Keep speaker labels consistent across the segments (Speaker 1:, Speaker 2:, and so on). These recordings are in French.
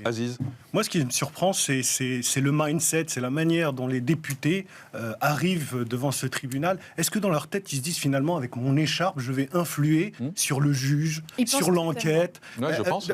Speaker 1: Aziz.
Speaker 2: Moi, ce qui me surprend, c'est le mindset, c'est la manière dont les députés arrivent devant ce tribunal. Est-ce que dans leur tête, ils se disent finalement, avec mon écharpe, je vais influer sur le juge, sur l'enquête
Speaker 1: Je pense.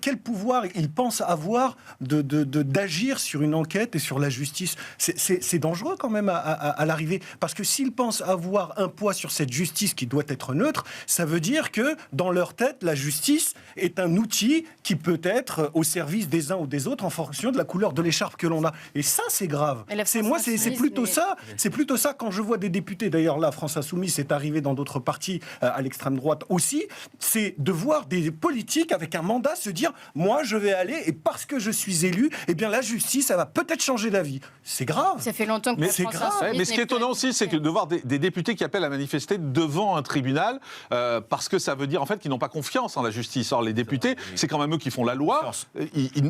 Speaker 2: Quel pouvoir ils pensent avoir d'agir sur une enquête et sur la justice? C'est dangereux quand même à l'arrivée. Parce que s'ils pensent avoir un poids sur cette justice qui doit être neutre, ça veut dire que dans leur tête, la justice est un outil qui peut être au service des uns ou des autres en fonction de la couleur de l'écharpe que l'on a. Et ça, c'est grave. C'est plutôt ça. C'est plutôt ça quand je vois des députés. D'ailleurs, là, France Insoumise, c'est arrivé dans d'autres partis à l'extrême droite aussi. C'est de voir des politiques avec un mandat se dire, moi, je vais aller et parce que je suis élu, eh bien, la justice, elle va peut-être changer d'avis. C'est grave.
Speaker 3: Ça fait longtemps que
Speaker 1: Mais
Speaker 3: c'est grave.
Speaker 1: Mais ce qui est étonnant aussi, c'est que de voir des députés qui appellent à manifester devant un tribunal, parce que ça veut dire en fait qu'ils n'ont pas confiance en la justice. Or, les députés, c'est quand même eux qui font la loi. Ils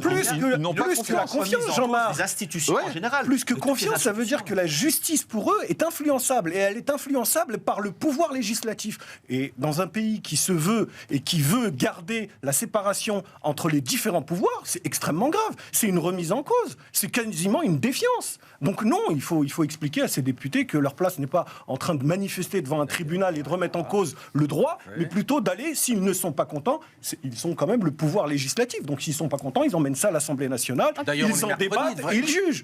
Speaker 1: n'ont pas
Speaker 2: plus que la confiance, Jean-Marc.
Speaker 4: Les institutions en général.
Speaker 2: Plus que confiance, ça veut dire que la justice, pour eux, est influençable. Et elle est influençable par le pouvoir législatif. Et dans un pays qui se veut et qui veut garder la séparation entre les différents pouvoirs, c'est extrêmement grave. C'est une remise en cause. C'est quasiment une défiance. Donc non, il faut expliquer à ces députés que leur place n'est pas en train de manifester devant un tribunal et de remettre en cause le droit, mais plutôt d'aller, s'ils ne sont pas contents, ils sont quand même le pouvoir législatif. Donc s'ils ne sont pas contents, ils emmènent ça à l'Assemblée nationale, ils en débattent et ils jugent.